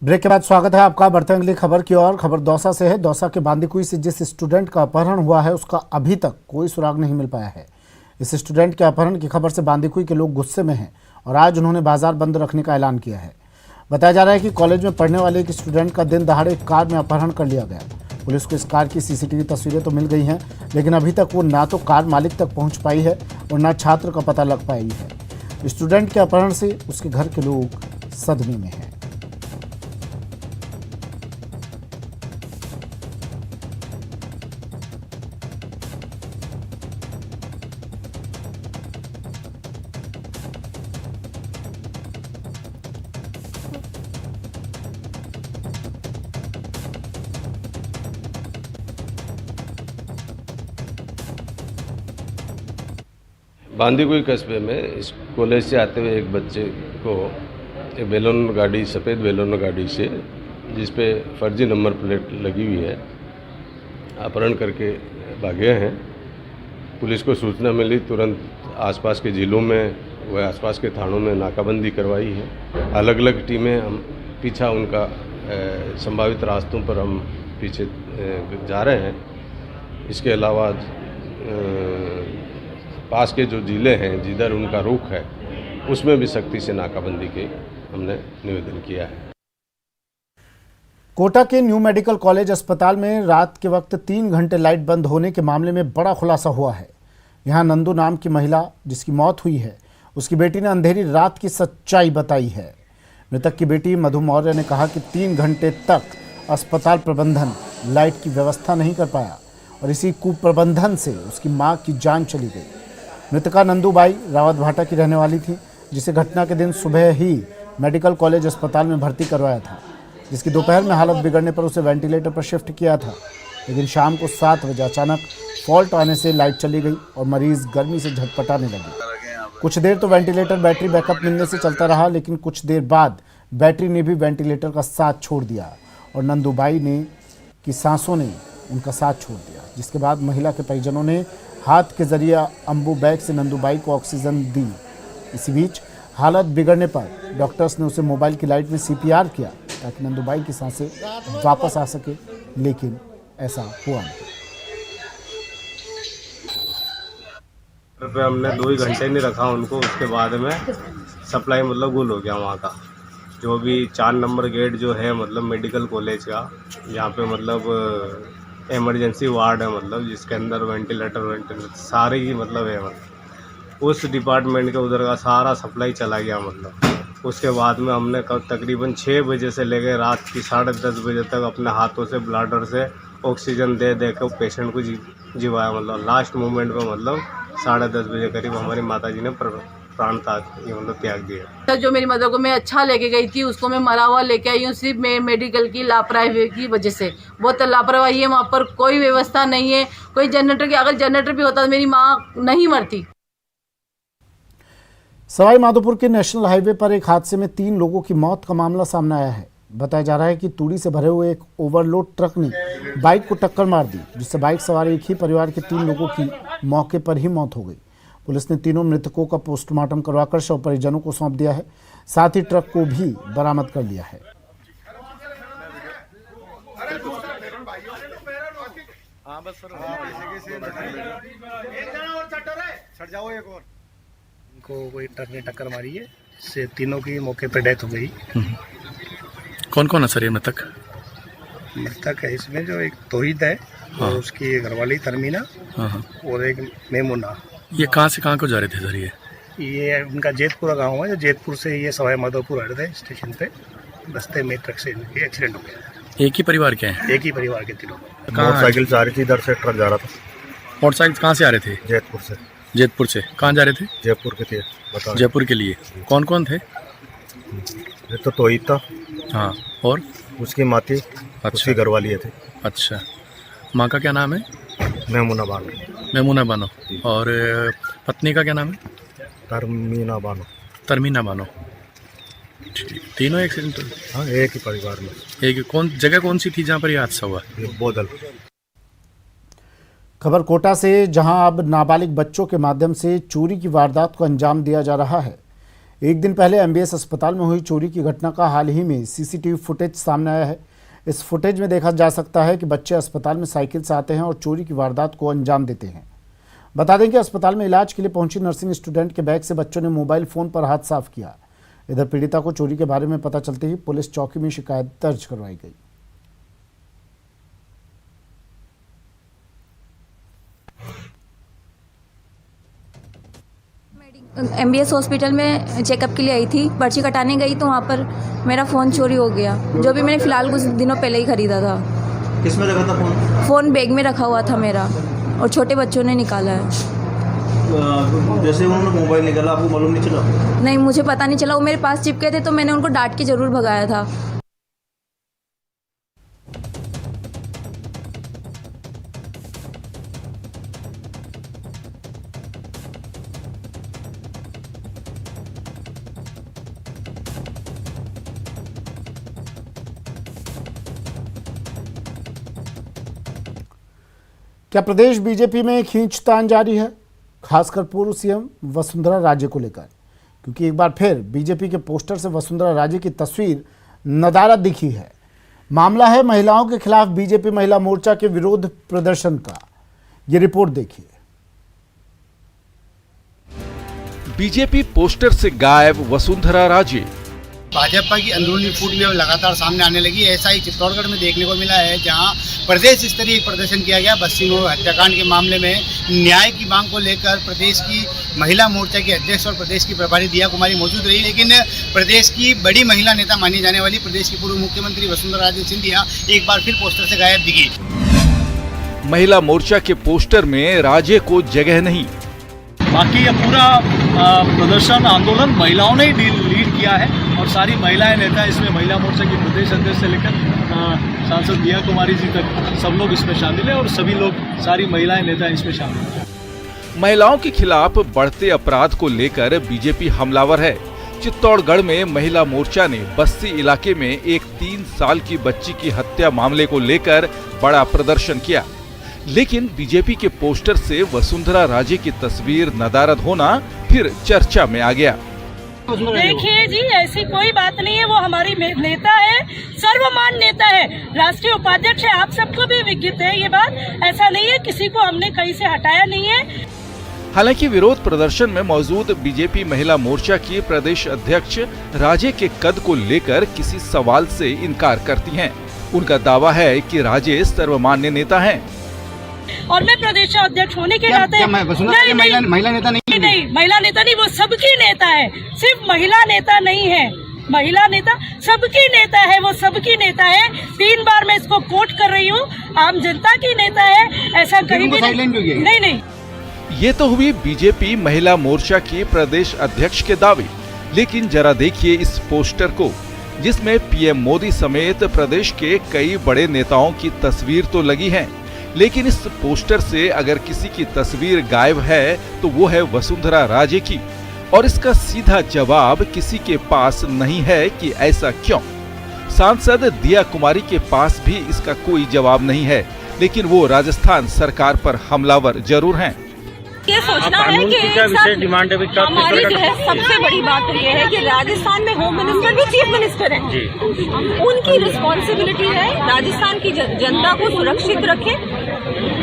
Break के बाद स्वागत है आपका। बढ़ते हैं अगली खबर की ओर। खबर दौसा से है। दौसा के बांदीकुई से जिस स्टूडेंट का अपहरण हुआ है उसका अभी तक कोई सुराग नहीं मिल पाया है। इस स्टूडेंट के अपहरण की खबर से बांदीकुई के लोग गुस्से में हैं और आज उन्होंने बाजार बंद रखने का ऐलान किया है। बताया जा रहा है कि कॉलेज में पढ़ने वाले एक स्टूडेंट का दिन दहाड़े एक कार में अपहरण कर लिया गया। पुलिस को इस कार की सीसीटीवी तस्वीरें तो मिल गई हैं, लेकिन अभी तक वो ना तो कार मालिक तक पहुंच पाई है और ना छात्र का पता लग पाई है। स्टूडेंट के अपहरण से उसके घर के लोग सदमे में हैं। बांदीकुई कस्बे में इस कॉलेज से आते हुए एक बच्चे को एक बेलोन गाड़ी, सफ़ेद बेलोन गाड़ी से जिस पे फर्जी नंबर प्लेट लगी हुई है, अपहरण करके भागे हैं। पुलिस को सूचना मिली, तुरंत आसपास के ज़िलों में व आसपास के थानों में नाकाबंदी करवाई है। अलग अलग टीमें हम पीछा उनका संभावित रास्तों पर हम पीछे जा रहे हैं। इसके अलावा पास के जो ज़िले हैं जिधर उनका रुख है उसमें भी सख्ती से नाकाबंदी के हमने निवेदन किया है। कोटा के न्यू मेडिकल कॉलेज अस्पताल में रात के वक्त 3 घंटे लाइट बंद होने के मामले में बड़ा खुलासा हुआ है। यहां नंदू नाम की महिला जिसकी मौत हुई है, उसकी बेटी ने अंधेरी रात की सच्चाई बताई है। मृतक की बेटी मधु मौर्य ने कहा कि 3 घंटे तक अस्पताल प्रबंधन लाइट की व्यवस्था नहीं कर पाया और इसी कुप्रबंधन से उसकी मां की जान चली गई। मृतका नंदूबाई रावत भाटा की रहने वाली थी, जिसे घटना के दिन सुबह ही मेडिकल कॉलेज अस्पताल में भर्ती करवाया था, जिसकी दोपहर में हालत बिगड़ने पर उसे वेंटिलेटर पर शिफ्ट किया था। लेकिन शाम को 7 बजे अचानक फॉल्ट आने से लाइट चली गई और मरीज गर्मी से झटपटाने लगी। कुछ देर तो वेंटिलेटर बैटरी बैकअप मिलने से चलता रहा, लेकिन कुछ देर बाद बैटरी ने भी वेंटिलेटर का साथ छोड़ दिया और नंदूबाई ने की सांसों ने उनका साथ छोड़ दिया, जिसके बाद महिला के परिजनों ने हाथ के जरिए अम्बू बैग से नंदूबाई को ऑक्सीजन दी। इसी बीच हालत बिगड़ने पर डॉक्टर्स ने उसे मोबाइल की लाइट में CPR किया ताकि नंदूबाई की सांसें वापस आ सके, लेकिन ऐसा हुआ नहीं। पे हमने 2 घंटे नहीं रखा उनको, उसके बाद में सप्लाई मतलब गुल हो गया वहाँ का। जो भी 4 नंबर गेट जो है मतलब मेडिकल कॉलेज का, यहाँ पे मतलब इमरजेंसी वार्ड है, मतलब जिसके अंदर वेंटिलेटर सारे ही मतलब है, मतलब उस डिपार्टमेंट के उधर का सारा सप्लाई चला गया। मतलब उसके बाद में हमने तकरीबन 6 बजे से लेकर रात की 10:30 बजे तक अपने हाथों से ब्लाडर से ऑक्सीजन दे कर पेशेंट को जिवाया। मतलब लास्ट मोमेंट में मतलब 10:30 बजे करीब हमारी माता जी ने प्राण त्याग दिया। जो मेरी मदर को मैं अच्छा लेके गई थी, उसको मैं मरा हुआ लेके आई हूँ सिर्फ मेडिकल की लापरवाही की वजह से। बहुत लापरवाही है, वहाँ पर कोई व्यवस्था नहीं है, कोई जनरेटर की। अगर जनरेटर भी होता तो मेरी माँ नहीं मरती। सवाई माधोपुर के नेशनल हाईवे पर एक हादसे में 3 लोगों की मौत का मामला सामने आया है। बताया जा रहा है कि तूड़ी से भरे हुए एक ओवरलोड ट्रक ने बाइक को टक्कर मार दी, जिससे बाइक सवार एक ही परिवार के 3 लोगों की मौके पर ही मौत हो गई। पुलिस ने तीनों मृतकों का पोस्टमार्टम करवाकर शव परिजनों को सौंप दिया है। साथ ही ट्रक को भी बरामद कर लिया है। को कोई ट्रक ने टक्कर मारी है, इससे तीनों की मौके पर डेथ हो गई। कौन कौन है सर ये मृतक? मृतक है इसमें जो एक तोहिद है, हाँ। और उसकी घरवाली तरमीना, हाँ। और एक मेमुना। ये कहाँ से कहाँ को जा रहे थे सर? ये उनका जेतपुरा गांव है। जो जेतपुर से ये सवाई माधोपुर आ रहे थे स्टेशन पे, रास्ते में ट्रक से एक्सीडेंट हो गया। एक ही परिवार के हैं? एक ही परिवार के तीनों। मोटरसाइकिल से आ रही थी, इधर से ट्रक जा रहा था। मोटरसाइकिल कहाँ से आ रहे थे? जयपुर से। जयपुर से कहाँ जा रहे थे? जयपुर के थे। जयपुर के लिए कौन कौन थे? ये तो तोहिद था, हाँ, और उसकी माँ थी, अच्छा। उसकी घरवाली थे। अच्छा, माँ का क्या नाम है? मेमुना बानो। मेमुना बानो। और पत्नी का क्या नाम है? तरमीना बानो। तरमीना बानो। ठीक, तीनों एक्सीडेंट? हाँ, एक ही परिवार में। एक कौन सी थी जहाँ पर ये हादसा हुआ? बोदल। खबर कोटा से, जहां अब नाबालिग बच्चों के माध्यम से चोरी की वारदात को अंजाम दिया जा रहा है। एक दिन पहले एमबीएस अस्पताल में हुई चोरी की घटना का हाल ही में सीसीटीवी फुटेज सामने आया है। इस फुटेज में देखा जा सकता है कि बच्चे अस्पताल में साइकिल से आते हैं और चोरी की वारदात को अंजाम देते हैं। बता दें कि अस्पताल में इलाज के लिए पहुंची नर्सिंग स्टूडेंट के बैग से बच्चों ने मोबाइल फ़ोन पर हाथ साफ किया। इधर पीड़िता को चोरी के बारे में पता चलते ही पुलिस चौकी में शिकायत दर्ज करवाई गई। एमबीएस हॉस्पिटल में चेकअप के लिए आई थी, पर्ची कटाने गई तो वहाँ पर मेरा फ़ोन चोरी हो गया, जो भी मैंने फ़िलहाल कुछ दिनों पहले ही ख़रीदा था। किस में रखा था फ़ोन? फ़ोन बैग में रखा हुआ था मेरा और छोटे बच्चों ने निकाला है। जैसे उन्होंने मोबाइल निकाला आपको मालूम नहीं चला? नहीं, मुझे पता नहीं चला, वो मेरे पास चिपके थे तो मैंने उनको डांट के ज़रूर भगाया था। क्या प्रदेश बीजेपी में खींचतान जारी है, खासकर पूर्व सीएम वसुंधरा राजे को लेकर? क्योंकि एक बार फिर बीजेपी के पोस्टर से वसुंधरा राजे की तस्वीर नदारद दिखी है। मामला है महिलाओं के खिलाफ बीजेपी महिला मोर्चा के विरोध प्रदर्शन का। ये रिपोर्ट देखिए। बीजेपी पोस्टर से गायब वसुंधरा राजे। भाजपा की अंदरूनी फूट में लगातार सामने आने लगी। ऐसा ही चित्तौड़गढ़ में देखने को मिला है, जहां प्रदेश स्तरीय प्रदर्शन किया गया। बस्ती में हत्याकांड के मामले में न्याय की मांग को लेकर प्रदेश की महिला मोर्चा की अध्यक्ष और प्रदेश की प्रभारी दिया कुमारी मौजूद रही, लेकिन प्रदेश की बड़ी महिला नेता मानी जाने वाली प्रदेश की पूर्व मुख्यमंत्री वसुंधरा राजे सिंधिया एक बार फिर पोस्टर से गायब दिखी। महिला मोर्चा के पोस्टर में राजे को जगह नहीं। बाकी ये पूरा प्रदर्शन आंदोलन महिलाओं ने ही लीड किया है और सारी महिलाएं नेता इसमें महिला मोर्चा की प्रदेश अध्यक्ष से लेकर सांसद दिया कुमारी जी तक सब लोग इसमें शामिल हैं और सभी लोग सारी महिलाएं नेता इसमें शामिल हैं। महिलाओं के खिलाफ बढ़ते अपराध को लेकर बीजेपी हमलावर है। चित्तौड़गढ़ में महिला मोर्चा ने बस्ती इलाके में एक 3 साल की बच्ची की हत्या मामले को लेकर बड़ा प्रदर्शन किया, लेकिन बीजेपी के पोस्टर से वसुंधरा राजे की तस्वीर नदारद होना फिर चर्चा में आ गया। देखिए जी, ऐसी कोई बात नहीं है, वो हमारी नेता है, सर्वमान्य नेता है, राष्ट्रीय उपाध्यक्ष है, आप सबको भी विज्ञात है ये बात। ऐसा नहीं है, किसी को हमने कहीं से हटाया नहीं है। हालांकि विरोध प्रदर्शन में मौजूद बीजेपी महिला मोर्चा की प्रदेश अध्यक्ष राजे के कद को लेकर किसी सवाल से इनकार करती हैं। उनका दावा है कि राजे सर्वमान्य नेता हैं और मैं प्रदेश अध्यक्ष होने के नाते महिला नेता नहीं, महिला नेता नहीं, वो सबकी नेता है, सिर्फ महिला नेता नहीं है। महिला नेता सबकी नेता है, वो सबकी नेता है। 3 बार मैं इसको कोट कर रही हूँ, आम जनता की नेता है, ऐसा कहीं भी नहीं। ये तो हुई बीजेपी महिला मोर्चा की प्रदेश अध्यक्ष के दावे, लेकिन जरा देखिए इस पोस्टर को, जिसमें पीएम मोदी समेत प्रदेश के कई बड़े नेताओं की तस्वीर तो लगी है, लेकिन इस पोस्टर से अगर किसी की तस्वीर गायब है तो वो है वसुंधरा राजे की। और इसका सीधा जवाब किसी के पास नहीं है कि ऐसा क्यों। सांसद दिया कुमारी के पास भी इसका कोई जवाब नहीं है, लेकिन वो राजस्थान सरकार पर हमलावर जरूर हैं। ये सोचना है कि हमारी जो है सबसे बड़ी बात तो ये है कि राजस्थान में होम मिनिस्टर भी चीफ मिनिस्टर हैं। उनकी रिस्पॉन्सिबिलिटी है राजस्थान की जनता को सुरक्षित रखें,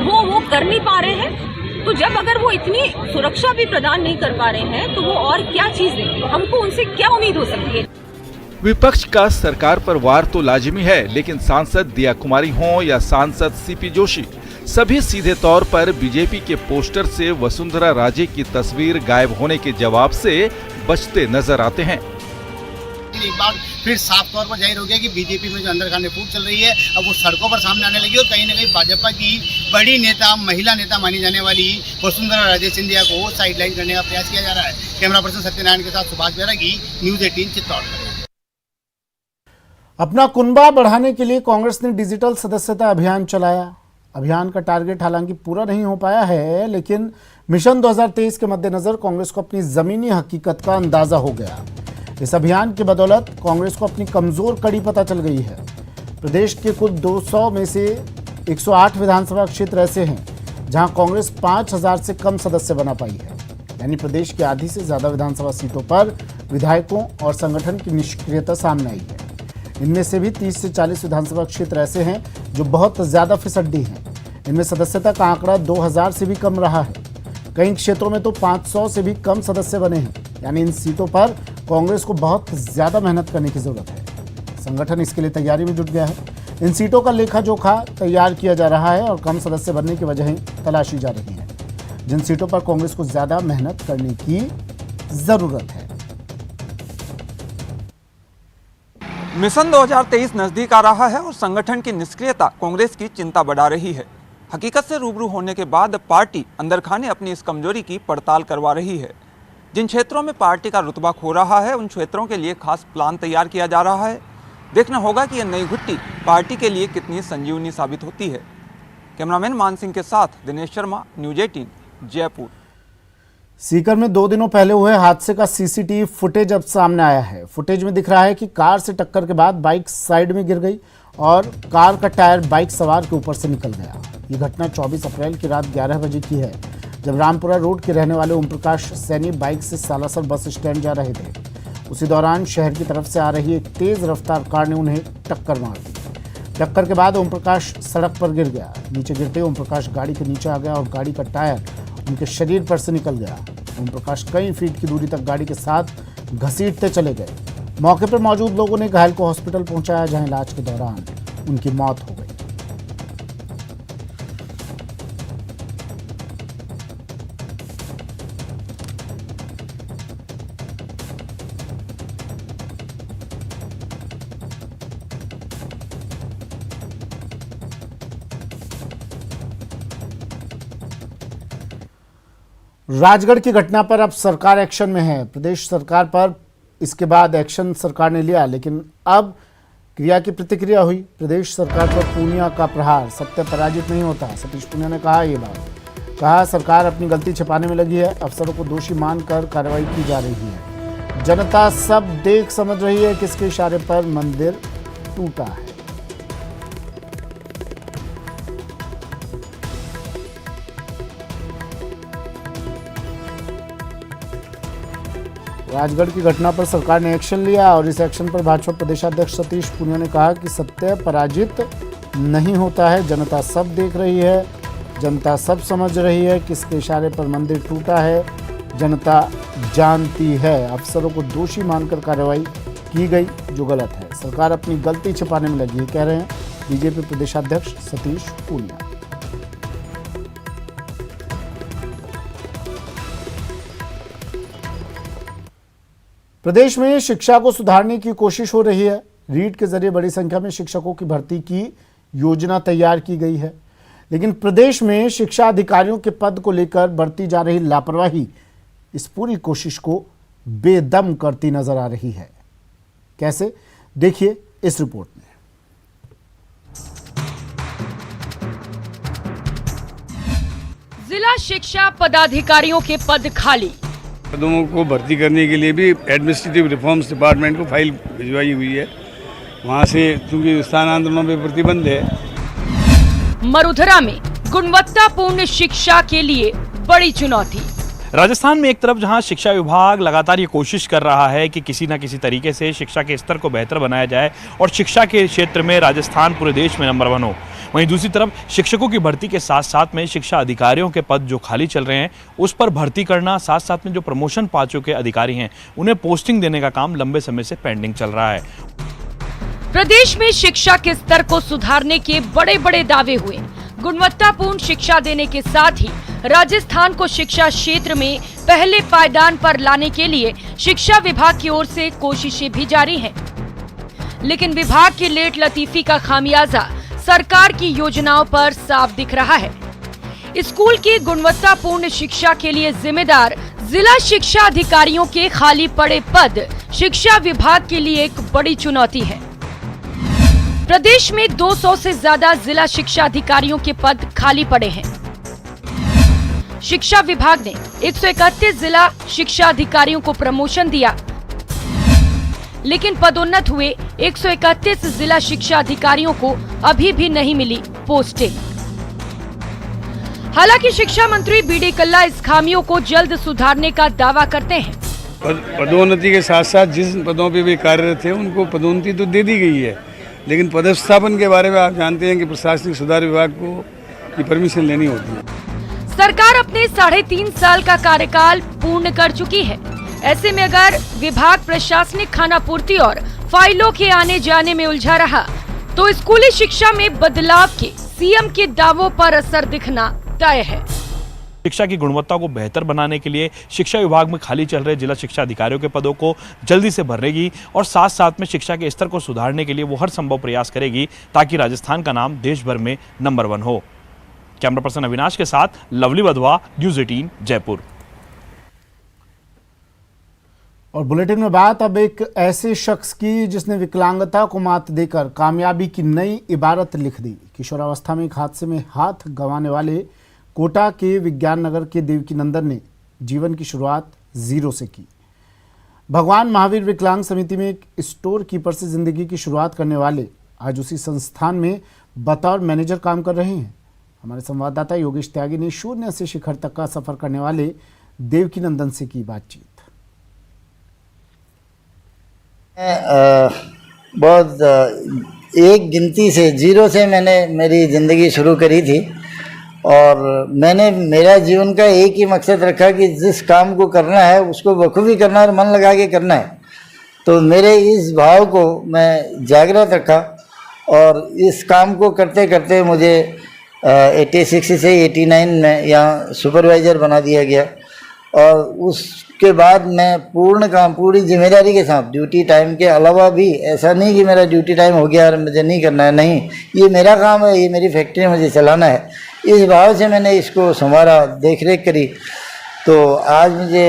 वो कर नहीं पा रहे हैं। तो जब अगर वो इतनी सुरक्षा भी प्रदान नहीं कर पा रहे हैं तो वो और क्या चीज देंगे, हमको उनसे क्या उम्मीद हो सकती है। विपक्ष का सरकार पर वार तो लाजिमी है, लेकिन सांसद दिया कुमारी हों या सांसद सीपी जोशी, सभी सीधे तौर पर बीजेपी के पोस्टर से वसुंधरा राजे की तस्वीर गायब होने के जवाब से बचते नजर आते हैं। एक बार फिर साफ तौर पर जाहिर हो गया कि बीजेपी में जो अंदर खाने फूट चल रही है, अब वो सड़कों पर सामने आने लगी और कहीं न कहीं भाजपा की बड़ी नेता, महिला नेता मानी जाने वाली वसुंधरा राजे सिंधिया को साइडलाइन करने का प्रयास किया जा रहा है। कैमरा पर्सन सत्यनारायण के साथ सुभाष बैरागी, न्यूज 18 चित्तौड़गढ़। अपना कुनबा बढ़ाने के लिए कांग्रेस ने डिजिटल सदस्यता अभियान चलाया। अभियान का टारगेट हालांकि पूरा नहीं हो पाया है, लेकिन मिशन 2023 के मद्देनजर कांग्रेस को अपनी जमीनी हकीकत का अंदाजा हो गया। इस अभियान की बदौलत कांग्रेस को अपनी कमजोर कड़ी पता चल गई है। प्रदेश के कुल 200 में से 108 विधानसभा क्षेत्र ऐसे हैं जहां कांग्रेस 5000 से कम सदस्य बना पाई है। यानी प्रदेश की आधी से ज्यादा विधानसभा सीटों पर विधायकों और संगठन की निष्क्रियता सामने आई है। इनमें से भी 30 से 40 विधानसभा क्षेत्र ऐसे हैं जो बहुत ज्यादा फिसड्डी हैं। इनमें सदस्यता का आंकड़ा 2000 से भी कम रहा है। कई क्षेत्रों में तो 500 से भी कम सदस्य बने हैं। यानी इन सीटों पर कांग्रेस को बहुत ज्यादा मेहनत करने की जरूरत है। संगठन इसके लिए तैयारी में जुट गया है। इन सीटों का लेखा जोखा तैयार किया जा रहा है और कम सदस्य बनने की वजहें तलाशी जा रही हैं, जिन सीटों पर कांग्रेस को ज्यादा मेहनत करने की जरूरत है। मिशन 2023 नजदीक आ रहा है और संगठन की निष्क्रियता कांग्रेस की चिंता बढ़ा रही है। हकीकत से रूबरू होने के बाद पार्टी अंदर खाने अपनी इस कमजोरी की पड़ताल करवा रही है। जिन क्षेत्रों में पार्टी का रुतबा खो रहा है उन क्षेत्रों के लिए खास प्लान तैयार किया जा रहा है। देखना होगा कि यह नई घुट्टी पार्टी के लिए कितनी संजीवनी साबित होती है। कैमरामैन मान सिंह के साथ दिनेश शर्मा, न्यूज 18, जयपुर। सीकर में 2 दिनों पहले हुए हादसे का सीसीटीवी फुटेज अब सामने आया है। फुटेज में दिख रहा है कि कार से टक्कर के बाद बाइक साइड में गिर गई और कार का टायर बाइक सवार के ऊपर से निकल गया। ये घटना 24 अप्रैल की रात 11 बजे की है, जब रामपुरा रोड के रहने वाले ओम प्रकाश सैनी बाइक से सालासर बस स्टैंड जा रहे थे। उसी दौरान शहर की तरफ से आ रही एक तेज रफ्तार कार ने उन्हें टक्कर मार दी। टक्कर के बाद ओम प्रकाश सड़क पर गिर गया। नीचे गिरते ओम प्रकाश गाड़ी के नीचे आ गया और गाड़ी का टायर उनके शरीर पर से निकल गया। ओम प्रकाश कई फीट की दूरी तक गाड़ी के साथ घसीटते चले गए। मौके पर मौजूद लोगों ने घायल को हॉस्पिटल पहुंचाया, जहां इलाज के दौरान उनकी मौत हो गई। राजगढ़ की घटना पर अब सरकार एक्शन में है। प्रदेश सरकार पर इसके बाद एक्शन सरकार ने लिया, लेकिन अब क्रिया की प्रतिक्रिया हुई। प्रदेश सरकार पर पूनिया का प्रहार, सत्य पराजित नहीं होता। सतीश पूनिया ने कहा ये बात, कहा सरकार अपनी गलती छिपाने में लगी है, अफसरों को दोषी मानकर कार्रवाई की जा रही है। जनता सब देख समझ रही है किसके इशारे पर मंदिर टूटा है। राजगढ़ की घटना पर सरकार ने एक्शन लिया और इस एक्शन पर भाजपा प्रदेशाध्यक्ष सतीश पूनिया ने कहा कि सत्य पराजित नहीं होता है, जनता सब देख रही है, जनता सब समझ रही है किसके इशारे पर मंदिर टूटा है। जनता जानती है, अफसरों को दोषी मानकर कार्रवाई की गई जो गलत है। सरकार अपनी गलती छिपाने में लगी है, कह रहे हैं बीजेपी प्रदेशाध्यक्ष सतीश पूनिया। प्रदेश में शिक्षा को सुधारने की कोशिश हो रही है। रीट के जरिए बड़ी संख्या में शिक्षकों की भर्ती की योजना तैयार की गई है, लेकिन प्रदेश में शिक्षा अधिकारियों के पद को लेकर बढ़ती जा रही लापरवाही इस पूरी कोशिश को बेदम करती नजर आ रही है। कैसे, देखिए इस रिपोर्ट में। जिला शिक्षा पदाधिकारियों के पद खाली। पदों को भर्ती करने के लिए भी एडमिनिस्ट्रेटिव रिफॉर्म्स डिपार्टमेंट को फाइल भिजवाई हुई है। वहां से चूंकि स्थानांतरणों पे प्रतिबंध है। मरुधरा में गुणवत्तापूर्ण शिक्षा के लिए बड़ी चुनौती। राजस्थान में एक तरफ जहां शिक्षा विभाग लगातार ये कोशिश कर रहा है कि किसी न किसी तरीके से शिक्षा के स्तर को बेहतर बनाया जाए और शिक्षा के क्षेत्र में राजस्थान पूरे देश में नंबर 1 हो, वहीं दूसरी तरफ शिक्षकों की भर्ती के साथ साथ में शिक्षा अधिकारियों के पद जो खाली चल रहे हैं उस पर भर्ती करना, साथ साथ में जो प्रमोशन पा चुके अधिकारी हैं उन्हें पोस्टिंग देने का काम लंबे समय से पेंडिंग चल रहा है। प्रदेश में शिक्षा के स्तर को सुधारने के बड़े बड़े दावे हुए। गुणवत्तापूर्ण शिक्षा देने के साथ ही राजस्थान को शिक्षा क्षेत्र में पहले पायदान पर लाने के लिए शिक्षा विभाग की ओर से कोशिशें भी जारी हैं। लेकिन विभाग की लेट लतीफी का खामियाजा सरकार की योजनाओं पर साफ दिख रहा है। स्कूल की गुणवत्तापूर्ण शिक्षा के लिए जिम्मेदार जिला शिक्षा अधिकारियों के खाली पड़े पद शिक्षा विभाग के लिए एक बड़ी चुनौती है। प्रदेश में 200 से ज्यादा जिला शिक्षा अधिकारियों के पद खाली पड़े हैं। शिक्षा विभाग ने 131 जिला शिक्षा अधिकारियों को प्रमोशन दिया, लेकिन पदोन्नत हुए 131 जिला शिक्षा अधिकारियों को अभी भी नहीं मिली पोस्टिंग। हालांकि शिक्षा मंत्री बीडी कल्ला इस खामियों को जल्द सुधारने का दावा करते हैं। पदोन्नति के साथ साथ जिस पदों पे भी कार्यरत थे उनको पदोन्नति तो दे दी गई है, लेकिन पदस्थापन के बारे में आप जानते हैं कि प्रशासनिक सुधार विभाग को की परमिशन लेनी होती है। सरकार अपने 3.5 साल का कार्यकाल पूर्ण कर चुकी है। ऐसे में अगर विभाग प्रशासनिक खानापूर्ति और फाइलों के आने जाने में उलझा रहा तो स्कूली शिक्षा में बदलाव के सीएम के दावों पर असर दिखना तय है। शिक्षा की गुणवत्ता को बेहतर बनाने के लिए शिक्षा विभाग में खाली चल रहे जिला शिक्षा अधिकारियों के पदों को जल्दी से भरेगी और साथ साथ में शिक्षा के स्तर को सुधारने के लिए वो हर संभव प्रयास करेगी ताकि राजस्थान का नाम देश भर में नंबर 1 हो। कैमरा पर्सन अविनाश के साथ लवली वधवा, न्यूज़ 18 जयपुर। और बुलेटिन में बात अब एक ऐसे शख्स की जिसने विकलांगता को मात देकर कामयाबी की नई इबारत लिख दी। किशोरावस्था में एक हादसे में हाथ गंवाने वाले कोटा के विज्ञान नगर के देवकी नंदन ने जीवन की शुरुआत 0 से की। भगवान महावीर विकलांग समिति में एक स्टोर कीपर से जिंदगी की शुरुआत करने वाले आज उसी संस्थान में बतौर मैनेजर काम कर रहे हैं। हमारे संवाददाता योगेश त्यागी ने शून्य से शिखर तक का सफर करने वाले देवकी नंदन से की बातचीत। बहुत एक गिनती से 0 से मैंने मेरी ज़िंदगी शुरू करी थी और मैंने मेरा जीवन का एक ही मकसद रखा कि जिस काम को करना है उसको बखूबी करना और मन लगा के करना है। तो मेरे इस भाव को मैं जागृत रखा और इस काम को करते करते मुझे 86 से 89 में यहाँ सुपरवाइज़र बना दिया गया और उसके बाद मैं पूर्ण काम पूरी जिम्मेदारी के साथ ड्यूटी टाइम के अलावा भी, ऐसा नहीं कि मेरा ड्यूटी टाइम हो गया और मुझे नहीं करना है, नहीं, ये मेरा काम है, ये मेरी फैक्ट्री मुझे चलाना है, इस भाव से मैंने इसको संभाला, देख रेख करी। तो आज मुझे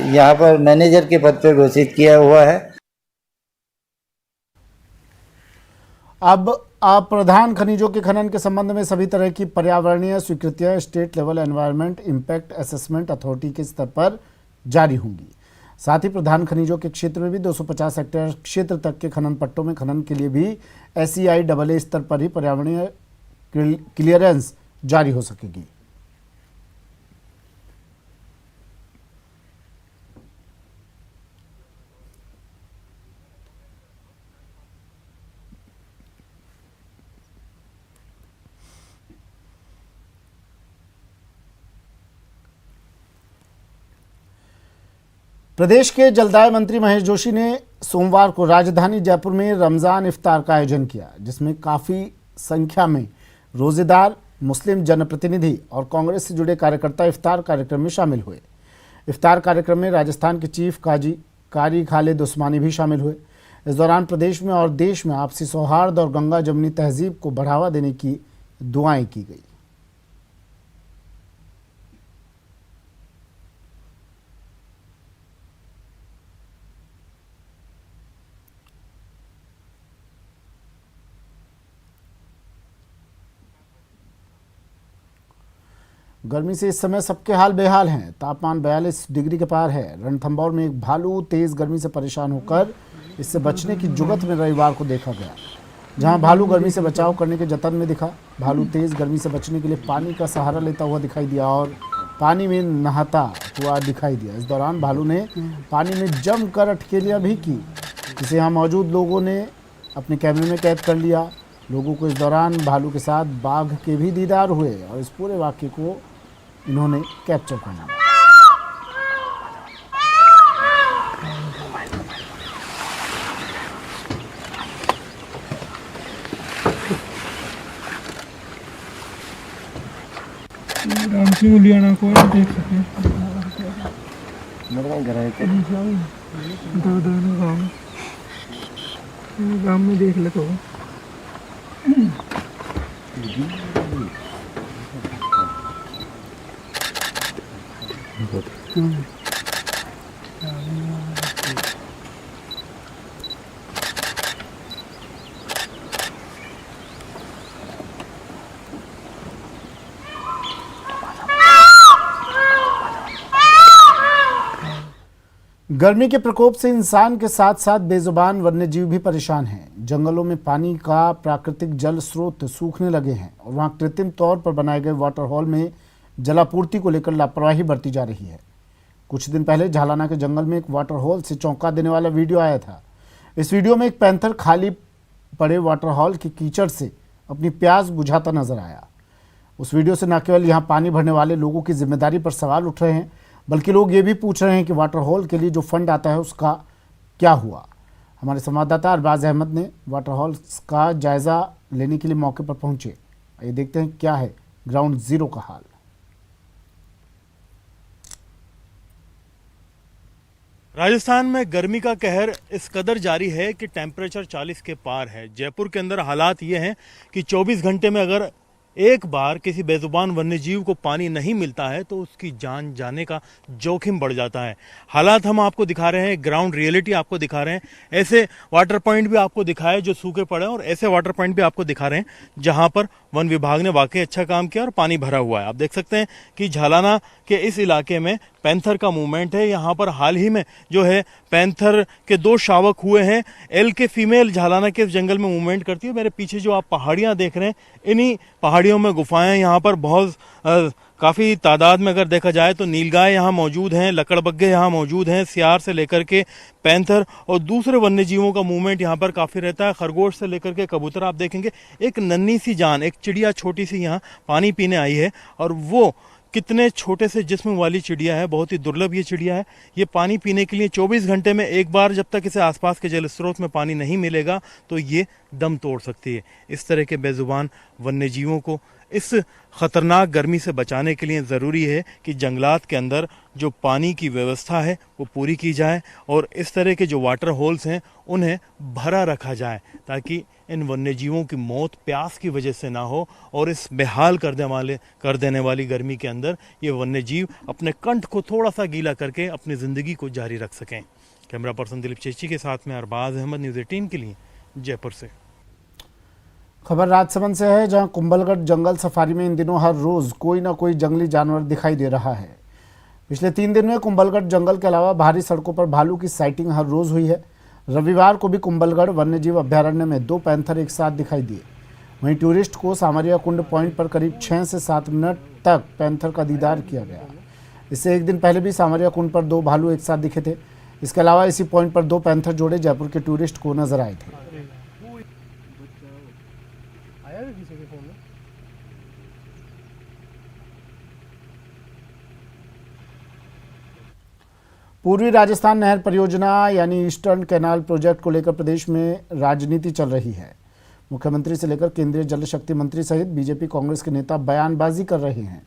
यहाँ पर मैनेजर के पद पर घोषित किया हुआ है। अब अप्रधान खनिजों के खनन के संबंध में सभी तरह की पर्यावरणीय स्वीकृतियां state level environment impact assessment authority के स्तर पर जारी होंगी। साथ ही प्रधान खनिजों के क्षेत्र में भी 250 हेक्टेयर क्षेत्र तक के खनन पट्टों में खनन के लिए भी SEI स्तर पर ही पर्यावरणीय क्लियरेंस जारी हो सकेगी। प्रदेश के जलदाय मंत्री महेश जोशी ने सोमवार को राजधानी जयपुर में रमजान इफ्तार का आयोजन किया, जिसमें काफ़ी संख्या में रोजेदार, मुस्लिम जनप्रतिनिधि और कांग्रेस से जुड़े कार्यकर्ता इफ्तार कार्यक्रम में शामिल हुए। इफ्तार कार्यक्रम में राजस्थान के चीफ काजी कारी खालिद उस्मानी भी शामिल हुए। इस दौरान प्रदेश में और देश में आपसी सौहार्द और गंगा जमनी तहजीब को बढ़ावा देने की दुआएं की गई। गर्मी से इस समय सबके हाल बेहाल हैं। तापमान 42 डिग्री के पार है। रणथंभौर में एक भालू तेज गर्मी से परेशान होकर इससे बचने की जुगत में रविवार को देखा गया। जहां भालू गर्मी से बचाव करने के जतन में दिखा, भालू तेज गर्मी से बचने के लिए पानी का सहारा लेता हुआ दिखाई दिया और पानी में नहाता हुआ दिखाई दिया। इस दौरान भालू ने पानी में जमकर अटकेलियां भी की, जिसे यहाँ मौजूद लोगों ने अपने कैमरे में कैद कर लिया। लोगों को इस दौरान भालू के साथ बाघ के भी दीदार हुए और इस पूरे वाक़े को इन्होंने कैप्चर कर लिया। को देख सके गाँव में देख ले तो गर्मी के प्रकोप से इंसान के साथ साथ बेजुबान वन्यजीव भी परेशान हैं। जंगलों में पानी का प्राकृतिक जल स्रोत सूखने लगे हैं और वहां कृत्रिम तौर पर बनाए गए वाटर हॉल में जलापूर्ति को लेकर लापरवाही बरती जा रही है। कुछ दिन पहले झालाना के जंगल में एक वाटर हॉल से चौंका देने वाला वीडियो आया था। इस वीडियो में एक पैंथर खाली पड़े वाटर हॉल के कीचड़ से अपनी प्यास बुझाता नजर आया। उस वीडियो से न केवल यहाँ पानी भरने वाले लोगों की जिम्मेदारी पर सवाल उठ रहे हैं, बल्कि लोग ये भी पूछ रहे हैं कि वाटर हॉल के लिए जो फंड आता है उसका क्या हुआ। हमारे संवाददाता अरबाज अहमद ने वाटर हॉल का जायजा लेने के लिए मौके पर पहुंचे। ये देखते हैं क्या है ग्राउंड जीरो का हाल। राजस्थान में गर्मी का कहर इस कदर जारी है कि टेम्परेचर 40 के पार है। जयपुर के अंदर हालात ये हैं कि 24 घंटे में अगर एक बार किसी बेजुबान वन्यजीव को पानी नहीं मिलता है तो उसकी जान जाने का जोखिम बढ़ जाता है। हालात हम आपको दिखा रहे हैं, ग्राउंड रियलिटी आपको दिखा रहे हैं। ऐसे वाटर पॉइंट भी आपको दिखाए जो सूखे पड़े हैं और ऐसे वाटर पॉइंट भी आपको दिखा रहे हैं जहां पर वन विभाग ने वाकई अच्छा काम किया और पानी भरा हुआ है। आप देख सकते हैं कि झालाना के इस इलाके में पैंथर का मूवमेंट है। यहाँ पर हाल ही में जो है पैंथर के 2 शावक हुए हैं। एल के फीमेल झालाना के जंगल में मूवमेंट करती है। मेरे पीछे जो आप पहाड़ियाँ देख रहे हैं, इन्हीं पहाड़ियों में गुफाएं, यहाँ पर बहुत काफ़ी तादाद में अगर देखा जाए तो नीलगाय यहाँ मौजूद हैं, लकड़बग्घे यहाँ मौजूद हैं। सियार से लेकर के पैंथर और दूसरे वन्य जीवों का मूवमेंट यहाँ पर काफ़ी रहता है। खरगोश से लेकर के कबूतर आप देखेंगे। एक नन्ही सी जान, एक चिड़िया छोटी सी यहाँ पानी पीने आई है और वो कितने छोटे से जिस्म वाली चिड़िया है, बहुत ही दुर्लभ ये चिड़िया है। ये पानी पीने के लिए 24 घंटे में एक बार, जब तक इसे आसपास के जल स्रोत में पानी नहीं मिलेगा तो ये दम तोड़ सकती है। इस तरह के बेजुबान वन्य जीवों को इस खतरनाक गर्मी से बचाने के लिए ज़रूरी है कि जंगलात के अंदर जो पानी की व्यवस्था है वो पूरी की जाए और इस तरह के जो वाटर होल्स हैं उन्हें भरा रखा जाए ताकि इन वन्यजीवों की मौत प्यास की वजह से ना हो और इस बेहाल कर देने वाली गर्मी के अंदर ये वन्यजीव अपने कंठ को थोड़ा सा गीला करके अपनी ज़िंदगी को जारी रख सकें। कैमरा पर्सन दिलीप चेची के साथ में अरबाज अहमद, न्यूज़ 18 के लिए जयपुर से। खबर राजसमंद से है, जहां कुंभलगढ़ जंगल सफारी में इन दिनों हर रोज कोई ना कोई जंगली जानवर दिखाई दे रहा है। पिछले 3 दिन में कुंभलगढ़ जंगल के अलावा बाहरी सड़कों पर भालू की साइटिंग हर रोज हुई है। रविवार को भी कुंभलगढ़ वन्यजीव अभ्यारण्य में 2 पैंथर एक साथ दिखाई दिए। वहीं टूरिस्ट को सामरिया कुंड पॉइंट पर करीब 6 से 7 मिनट तक पैंथर का दीदार किया गया। इससे एक दिन पहले भी सामरिया कुंड पर 2 भालू एक साथ दिखे थे। इसके अलावा इसी पॉइंट पर 2 पैंथर जोड़े जयपुर के टूरिस्ट को नजर आए थे। पूर्वी राजस्थान नहर परियोजना यानी ईस्टर्न कैनाल प्रोजेक्ट को लेकर प्रदेश में राजनीति चल रही है। मुख्यमंत्री से लेकर केंद्रीय जल शक्ति मंत्री सहित बीजेपी कांग्रेस के नेता बयानबाजी कर रहे हैं।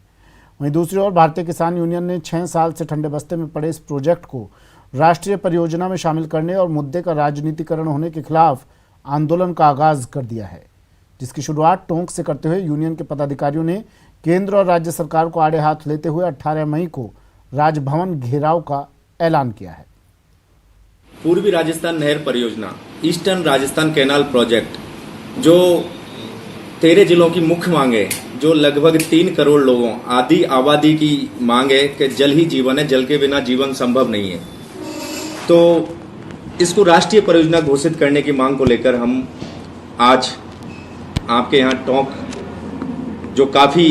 वहीं दूसरी ओर भारतीय किसान यूनियन ने 6 साल से ठंडे बस्ते में पड़े इस प्रोजेक्ट को राष्ट्रीय परियोजना में शामिल करने और मुद्दे का राजनीतिकरण होने के खिलाफ आंदोलन का आगाज कर दिया है, जिसकी शुरुआत टोंक से करते हुए यूनियन के पदाधिकारियों ने केंद्र और राज्य सरकार को आड़े हाथ लेते हुए 18 मई को राजभवन घेराव का ऐलान किया है। पूर्वी राजस्थान नहर परियोजना ईस्टर्न राजस्थान कैनाल प्रोजेक्ट जो 13 जिलों की मुख्य मांग है, जो लगभग 3 करोड़ लोगों आदि आबादी की मांग है कि जल ही जीवन है, जल के बिना जीवन संभव नहीं है। तो इसको राष्ट्रीय परियोजना घोषित करने की मांग को लेकर हम आज आपके यहाँ टोंक, जो काफ़ी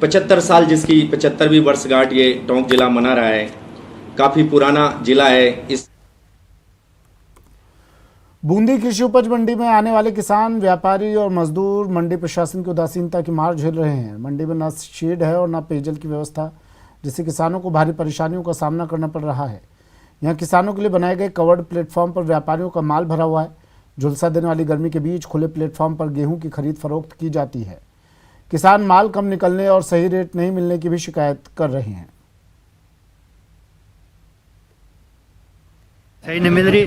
75 साल, जिसकी 75वीं वर्षगांठ ये टोंक जिला मना रहा है, काफी पुराना जिला है। इस बूंदी कृषि उपज मंडी में आने वाले किसान, व्यापारी और मजदूर मंडी प्रशासन की उदासीनता की मार झेल रहे हैं। मंडी में न शेड है और न पेयजल की व्यवस्था, जिससे किसानों को भारी परेशानियों का सामना करना पड़ रहा है। यहाँ किसानों के लिए बनाए गए कवर्ड प्लेटफॉर्म पर व्यापारियों का माल भरा हुआ है। झुलसा देने वाली गर्मी के बीच खुले प्लेटफॉर्म पर गेहूं की खरीद फरोख्त की जाती है। किसान माल कम निकलने और सही रेट नहीं मिलने की भी शिकायत कर रहे हैं। सही नहीं मिल रही,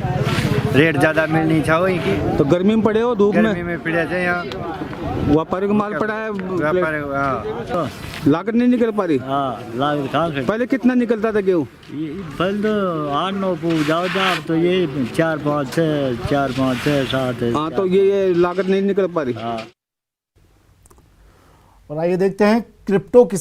रेट ज्यादा मिलनी चाहिए। तो गर्मी में पड़े हो, धूप गर्मी में पड़े थे यहाँ। व्यापारी को माल पड़ा है, लागत नहीं निकल पा रही। लागत कहाँ से? पहले कितना निकलता था गेहूँ? पहले तो 8-9 पूछ जाओ तो ये 4-5 6 7। हाँ, तो ये लागत नहीं निकल पा रही। और आइए देखते हैं क्रिप्टो की